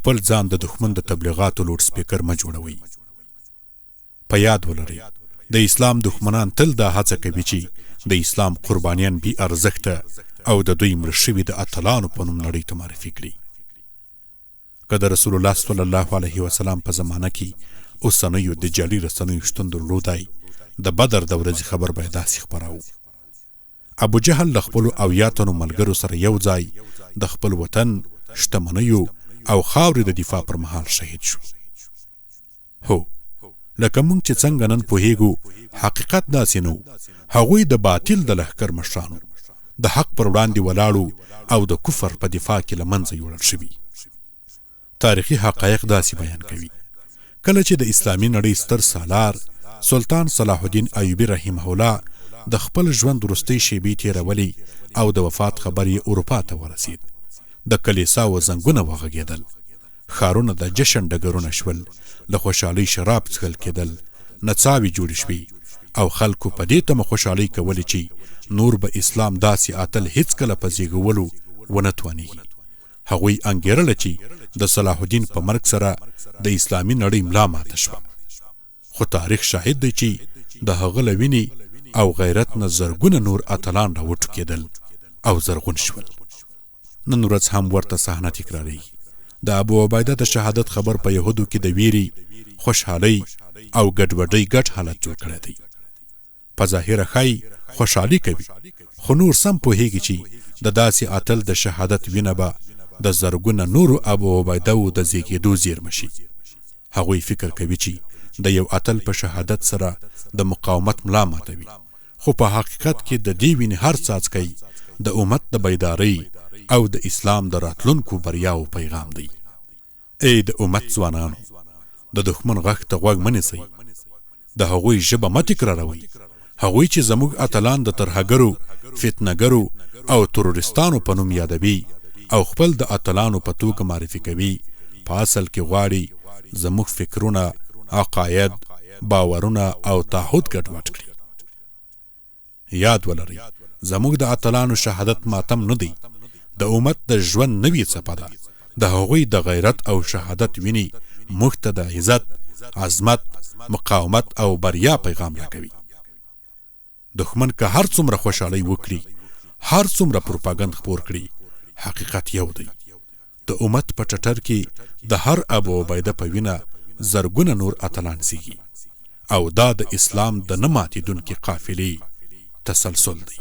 خپل ځان د دښمن د تبلیغاتو لوډ سپیکر مه جوړوئ. په یاد ولرئ د اسلام دښمنان تل دا هڅه کوي چې د اسلام قربانیان بې ارزښته او د دوی مړه شوي د اتلانو په نوم نړۍ ته معرفي کړي. که د رسول الله صلی الله علیه وسلم په زمانه کې اوسنیو دجالي رسنیو شتون درلودی، د بدر د ورځې خبر به یې داسې خپراوه: ابو جهل له خپلو اویا تنو ملګرو سره یو ځای د خپل وطن شتمنیو او خاورې د دفاع پر مهال شهید شو. هو، لکه موږ چې څنګه نن پوهیږو، حقیقت داسې نه و. هغوی د باطل د لښکر مشرانو، د حق پر وړاندې ولاړو او د کفر په دفاع کې له منځه یوړل شوي. تاریخي حقایق داسې بیان کوي: کله چې د اسلامي نړۍ ستر سالار سلطان صلاح الدین ایوبي رحمه الله د خپل ژوند وروستۍ شېبې تېرولې او د وفات خبر یې اروپا ته ورسید، د کلیساو زنګونه وغږېدل، ښارونه د جشن ډګرونه شول، له خوشحالۍ شراب څښل کېدل، نڅاوې جوړې شوې او خلکو په دې تمه خوشحالۍ کولې چې نور به اسلام داسې اتل هیڅکله په زیږولو ونه توانېږي. هغوی انګېرله چې د صلاح الدین په مرګ سره د اسلامي نړۍ ملا ماته شوه. خو تاریخ شاهد دی چې د هغه له وینې او غیرت نه زرګونه نور اتلان را وټوکېدل او زرغون شول. نن ورځ هم ورته صحنه تکراریږي. د ابو عبیده د شهادت خبر په یهودو کې د ویرې، خوشحالۍ او ګډوډۍ ګډ حالت جوړ کړی دی. په ظاهره ښایي خوشحالي کوي، خو نور سم پوهیږي چې د داسې اتل د شهادت وینه به د زرګونه نورو ابو عبیدهو د زیږېدو زیرمه شي. هغوی فکر کوي چې د یو اتل په شهادت سره د مقاومت ملا ماتوي، خو په حقیقت کې د دې وینې هر څاڅکی د امت د بیدارۍ او د اسلام د راتلونکو بریاو پیغام دی. ای د امت ځوانانو، د دښمن غږ ته غوږ مه نیسئ، د هغوی ژبه مه تکراروئ. هغوی چې زموږ اتلان د ترهګرو، فتنهګرو او ترورستانو په نوم یادوي او خپل د اتلانو په توګه معرفي کوي، په اصل کې غواړي زموږ فکرونه، عقاید، باورونه او تعهد ګډوډ کړي. یاد ولرئ، زموږ د اتلانو شهادت ماتم نه دی، د امت د ژوند نوې څپه ده. د هغوی د غیرت او شهادت ویني موږ ته د عزت، عظمت، مقاومت او بریا پیغام راکوي. دښمن که هر څومره خوشحالۍ وکړي، هر څومره پروپاګند خپور کړي، حقیقت یو دی: د امت په ټټر کې د هر ابو عبیده په وینه زرګونه نور اتلان زیږي، او دا د اسلام د نه ماتېدونکي قافلې تسلسل دی.